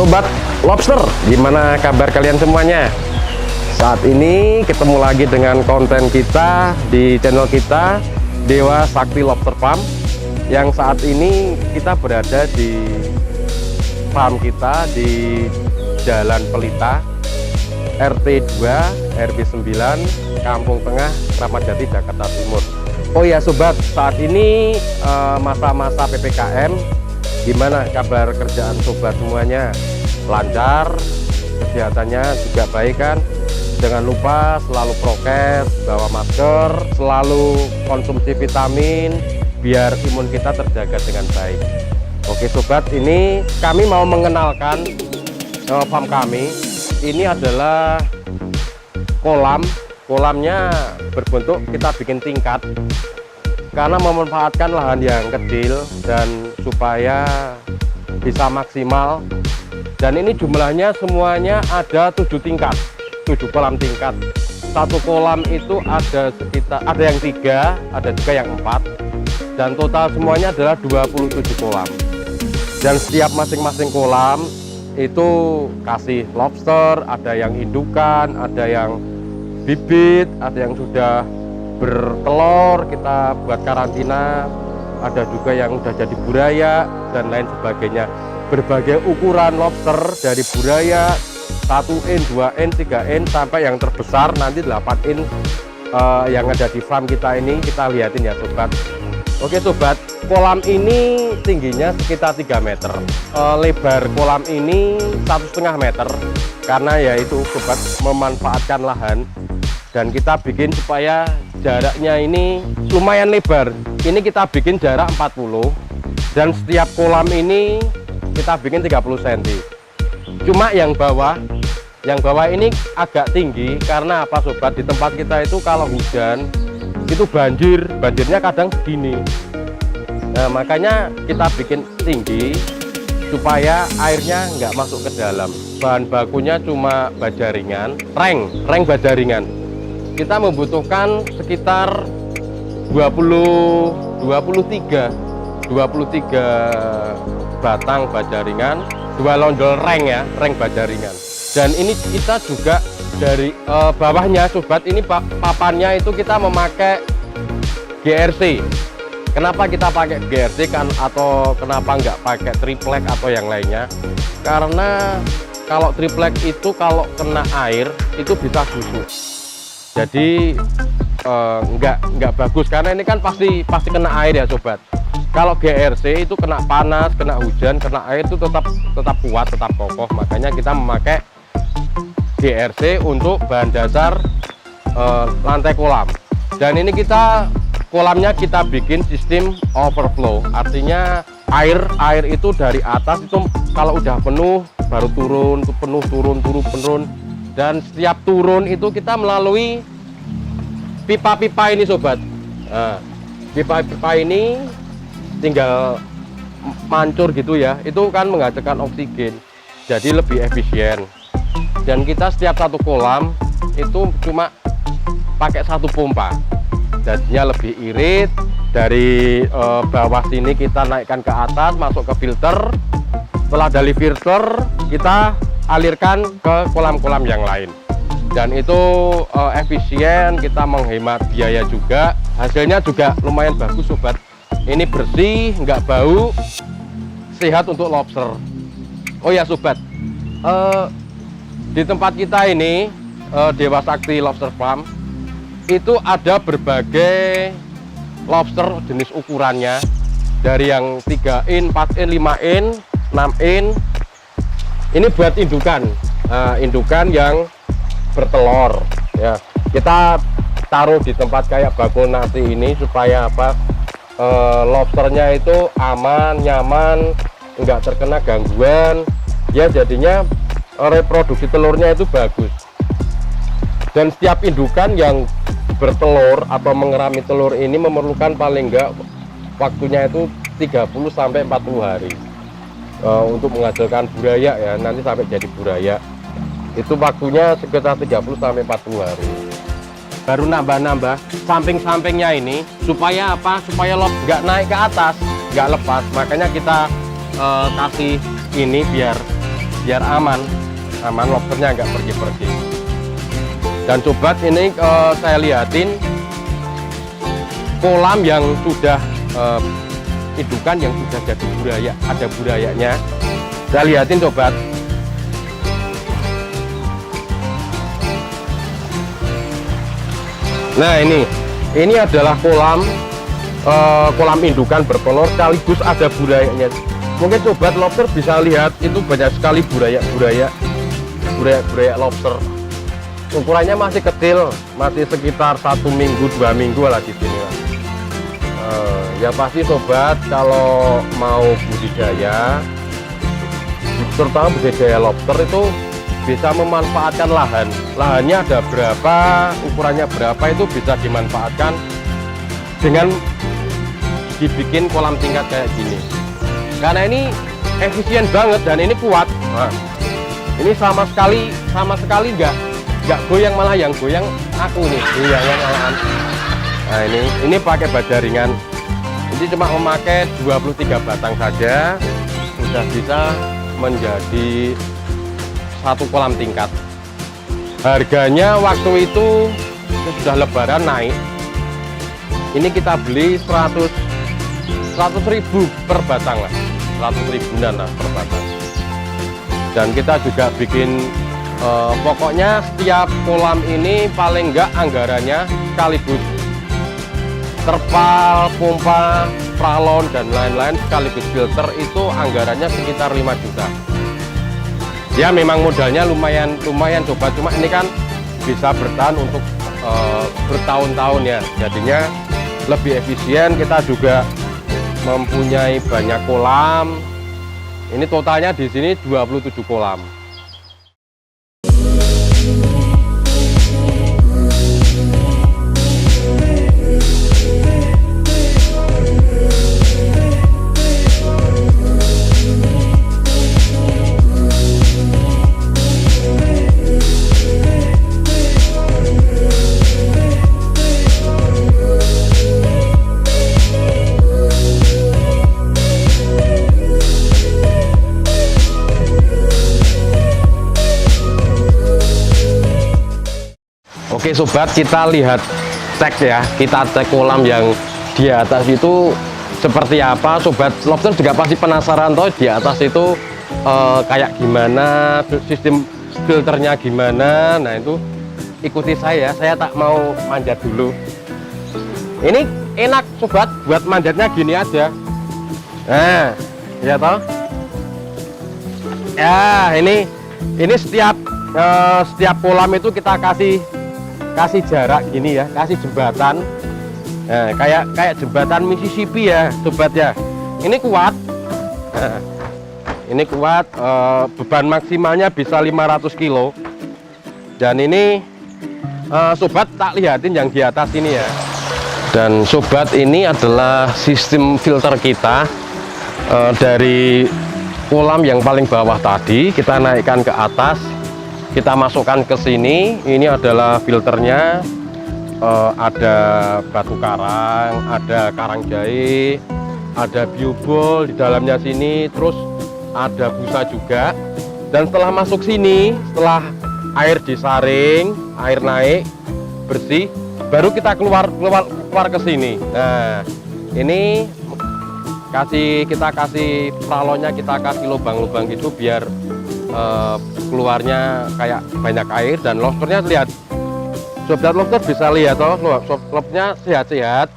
Sobat Lobster, gimana kabar kalian semuanya? Saat ini ketemu lagi dengan konten kita di channel kita Dewa Sakti Lobster Farm. Yang saat ini kita berada di farm kita di Jalan Pelita, RT 2 RW 9, Kampung Tengah, Kramat Jati, Jakarta Timur. Oh ya sobat, saat ini masa-masa PPKM. Gimana kabar kerjaan sobat semuanya? Lancar, kesehatannya juga baik kan? Jangan lupa selalu prokes, bawa masker, selalu konsumsi vitamin biar imun kita terjaga dengan baik. Oke sobat, ini kami mau mengenalkan farm kami. Ini adalah kolamnya berbentuk kita bikin tingkat karena memanfaatkan lahan yang kecil dan supaya bisa maksimal. Dan ini jumlahnya semuanya ada 7 tingkat, 7 kolam tingkat. Satu kolam itu ada sekitar, ada yang 3, ada juga yang 4, dan total semuanya adalah 27 kolam. Dan setiap masing-masing kolam itu kasih lobster, ada yang indukan, ada yang bibit, ada yang sudah bertelur, kita buat karantina, ada juga yang udah jadi buraya dan lain sebagainya. Berbagai ukuran lobster dari buraya 1 in, 2 in, 3 in sampai yang terbesar nanti 8 in yang ada di farm kita ini. Kita lihatin ya sobat. Oke sobat, kolam ini tingginya sekitar 3 meter, lebar kolam ini 1,5 meter, karena yaitu sobat memanfaatkan lahan. Dan kita bikin supaya jaraknya ini lumayan lebar. Ini kita bikin jarak 40, dan setiap kolam ini kita bikin 30 cm. Cuma yang bawah ini agak tinggi karena apa sobat? Di tempat kita itu kalau hujan itu banjirnya kadang segini. Nah makanya kita bikin tinggi supaya airnya nggak masuk ke dalam. Bahan bakunya cuma baja ringan, reng baja ringan. Kita membutuhkan sekitar 23 batang baja ringan, 2 lonjol reng ya, reng baja ringan. Dan ini kita juga dari bawahnya sobat, ini papannya itu kita memakai GRC. Kenapa kita pakai GRC kan, atau kenapa nggak pakai triplek atau yang lainnya? Karena kalau triplek itu kalau kena air itu bisa busuk. Jadi nggak bagus karena ini kan pasti kena air ya sobat. Kalau GRC itu kena panas, kena hujan, kena air itu tetap kuat, tetap kokoh. Makanya kita memakai GRC untuk bahan dasar lantai kolam. Dan ini kolamnya kita bikin sistem overflow. Artinya air itu dari atas itu kalau udah penuh baru turun, penuh turun. Dan setiap turun itu kita melalui pipa-pipa ini sobat. Nah, pipa-pipa ini tinggal mancur gitu ya, itu kan menghasilkan oksigen, jadi lebih efisien. Dan kita setiap satu kolam itu cuma pakai 1 pompa, jadinya lebih irit. Dari bawah sini kita naikkan ke atas, masuk ke filter. Setelah dari filter kita alirkan ke kolam-kolam yang lain, dan itu efisien, kita menghemat biaya juga. Hasilnya juga lumayan bagus sobat. Ini bersih, nggak bau, sehat untuk lobster. Oh ya sobat, di tempat kita ini Dewa Sakti Lobster Farm itu ada berbagai lobster jenis ukurannya, dari yang 3 in, 4 in, 5 in, 6 in. Ini buat indukan, indukan yang bertelur ya. Kita taruh di tempat kayak bakul nasi ini supaya apa? Lobsternya itu aman, nyaman, nggak terkena gangguan ya, jadinya reproduksi telurnya itu bagus. Dan setiap indukan yang bertelur atau mengerami telur ini memerlukan paling enggak waktunya itu 30 sampai 40 hari. Untuk menghasilkan buraya ya, nanti sampai jadi buraya itu waktunya sekitar 30 sampai 40 hari. Baru nambah samping-sampingnya ini supaya apa? Supaya nggak naik ke atas, nggak lepas. Makanya kita kasih ini biar biar aman lobsternya nggak pergi-pergi. Dan sobat, ini saya lihatin kolam yang sudah indukan yang sudah jadi buraya, ada burayanya. Saya lihatin sobat. Nah, ini adalah kolam indukan bertelur sekaligus ada burayanya. Mungkin sobat lobster bisa lihat itu banyak sekali buraya lobster. Ukurannya masih kecil, masih sekitar 1 minggu 2 minggu lah di sini lah. Ya pasti sobat, kalau mau budidaya, terutama budidaya lobster itu bisa memanfaatkan lahannya ada berapa, ukurannya berapa, itu bisa dimanfaatkan dengan dibikin kolam tingkat kayak gini. Karena ini efisien banget dan ini kuat. Nah, ini sama sekali nggak goyang, malah yang goyang aku nih, goyangnya malahan. Nah, ini pakai baja ringan. Ini cuma memakai 23 batang saja sudah bisa menjadi satu kolam tingkat. Harganya waktu itu sudah lebaran naik. Ini kita beli 100.000 per batang lah, 100.000-an lah per batang. Dan kita juga bikin pokoknya setiap kolam ini paling enggak anggarannya sekaligus terpal, pompa, pralon dan lain-lain sekaligus filter itu anggarannya sekitar 5 juta. Ya memang modalnya lumayan sobat, cuma ini kan bisa bertahan untuk bertahun-tahun ya. Jadinya lebih efisien, kita juga mempunyai banyak kolam. Ini totalnya di sini 27 kolam. Oke sobat, kita lihat kita cek kolam yang di atas itu seperti apa. Sobat lobster juga pasti penasaran toh di atas itu kayak gimana, sistem filternya gimana. Nah itu ikuti saya tak mau manjat dulu. Ini enak sobat, buat manjatnya gini aja. Nah ya toh ya, ini setiap kolam itu kita kasih jarak gini ya, kasih jembatan. Nah, kayak jembatan Mississippi ya sobat ya. Ini kuat. Nah, ini kuat, beban maksimalnya bisa 500 kilo. Dan ini sobat tak lihatin yang di atas ini ya. Dan sobat, ini adalah sistem filter kita dari kolam yang paling bawah tadi kita naikkan ke atas. Kita masukkan ke sini. Ini adalah filternya. Ada batu karang, ada karang jahe, ada biobol di dalamnya sini, terus ada busa juga. Dan setelah masuk sini, setelah air disaring, air naik bersih, baru kita keluar ke sini. Nah, ini kita kasih pralonnya, kita kasih lubang-lubang gitu biar keluarnya kayak banyak air. Dan lobsternya lihat sobat lobster, bisa lihat toh lobsternya sehat-sehat.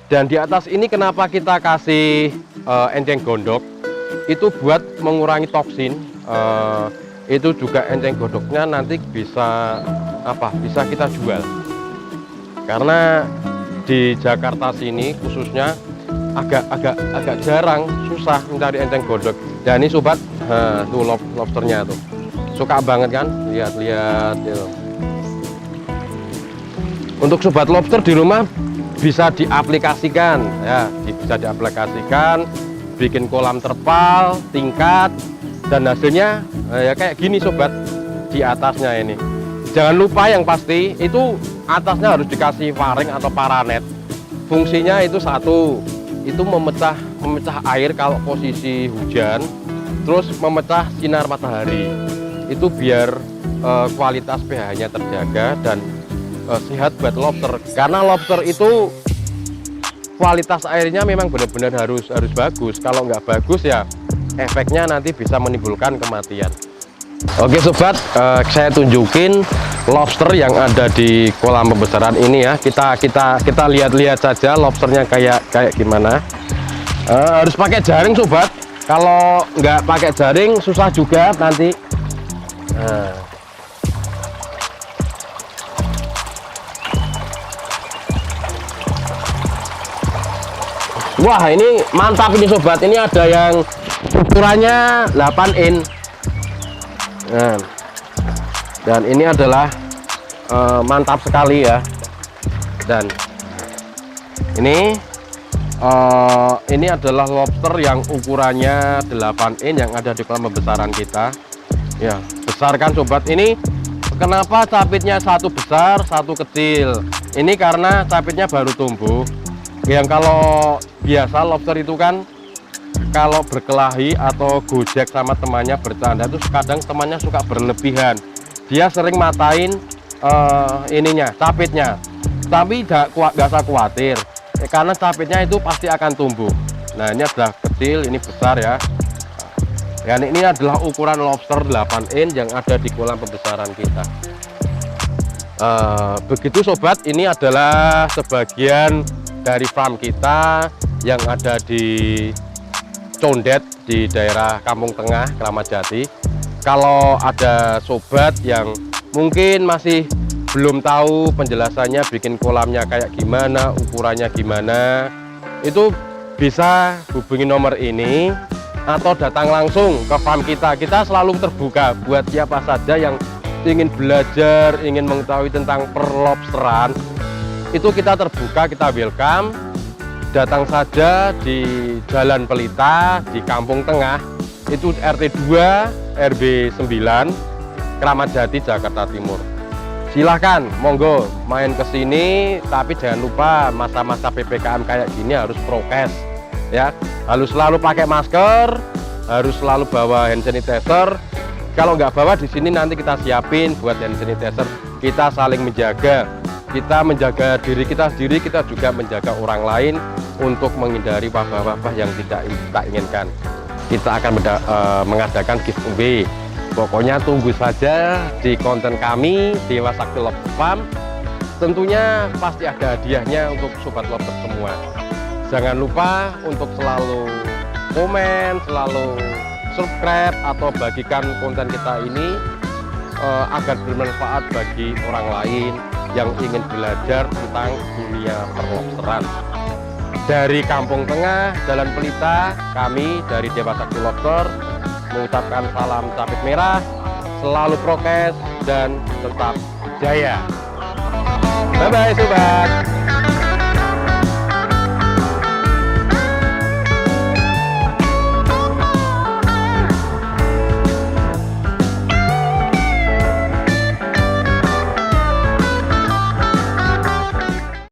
Dan di atas ini kenapa kita kasih enceng gondok, itu buat mengurangi toksin. Itu juga enceng gondoknya nanti bisa kita jual, karena di Jakarta sini khususnya agak jarang, susah mencari enceng gondok. Dan ini sobat, tuh lobsternya tuh suka banget kan, lihat gitu. Untuk sobat lobster di rumah bisa diaplikasikan ya, bikin kolam terpal tingkat, dan hasilnya ya kayak gini sobat. Di atasnya ini jangan lupa yang pasti itu atasnya harus dikasih faring atau paranet. Fungsinya itu satu, itu memecah air kalau posisi hujan. terus memecah sinar matahari. Itu biar kualitas pH-nya terjaga dan sehat buat lobster. Karena lobster itu kualitas airnya memang benar-benar harus bagus. Kalau nggak bagus ya efeknya nanti bisa menimbulkan kematian. Oke sobat, saya tunjukin lobster yang ada di kolam pembesaran ini ya. Kita lihat-lihat saja lobsternya kayak gimana. Harus pakai jaring sobat. Kalau nggak pakai jaring susah juga nanti. Wah ini mantap ini sobat. Ini ada yang ukurannya 8 in. Nah, dan ini adalah mantap sekali ya. Dan ini adalah lobster yang ukurannya 8 in yang ada di kolam pembesaran kita. Ya, besar kan sobat. Ini kenapa capitnya satu besar, satu kecil? Ini karena capitnya baru tumbuh. Yang kalau biasa lobster itu kan kalau berkelahi atau gojek sama temannya bercanda itu kadang temannya suka berlebihan. Dia sering matain capitnya. Tapi gak usah khawatir karena capitnya itu pasti akan tumbuh. Nah ini adalah kecil, ini besar ya. Dan ini adalah ukuran lobster 8 in yang ada di kolam pembesaran kita. Begitu sobat, ini adalah sebagian dari farm kita yang ada di Condet di daerah Kampung Tengah, Kramat Jati. Kalau ada sobat yang mungkin masih belum tahu penjelasannya bikin kolamnya kayak gimana, ukurannya gimana, itu bisa hubungi nomor ini atau datang langsung ke farm kita. Kita selalu terbuka buat siapa saja yang ingin belajar, ingin mengetahui tentang perlobsteran. Itu kita terbuka, kita welcome. Datang saja di Jalan Pelita di Kampung Tengah, itu RT 2 RB 9 Kramat Jati, Jakarta Timur. Silahkan monggo main ke sini, tapi jangan lupa masa-masa PPKM kayak gini harus prokes ya. Harus selalu pakai masker, harus selalu bawa hand sanitizer. Kalau nggak bawa di sini nanti kita siapin buat hand sanitizer. Kita saling menjaga. Kita menjaga diri kita sendiri, kita juga menjaga orang lain untuk menghindari wabah-wabah yang tidak kita inginkan. Kita akan mengadakan giveaway. Pokoknya tunggu saja di konten kami Dewa Sakti Lobster Farm. Tentunya pasti ada hadiahnya untuk sobat lobster semua. Jangan lupa untuk selalu komen, selalu subscribe atau bagikan konten kita ini agar bermanfaat bagi orang lain yang ingin belajar tentang dunia perlobsteran. Dari Kampung Tengah, Jalan Pelita, kami dari Dewa Sakti Lobster mengucapkan salam capit merah, selalu prokes dan tetap jaya. Bye bye sobat.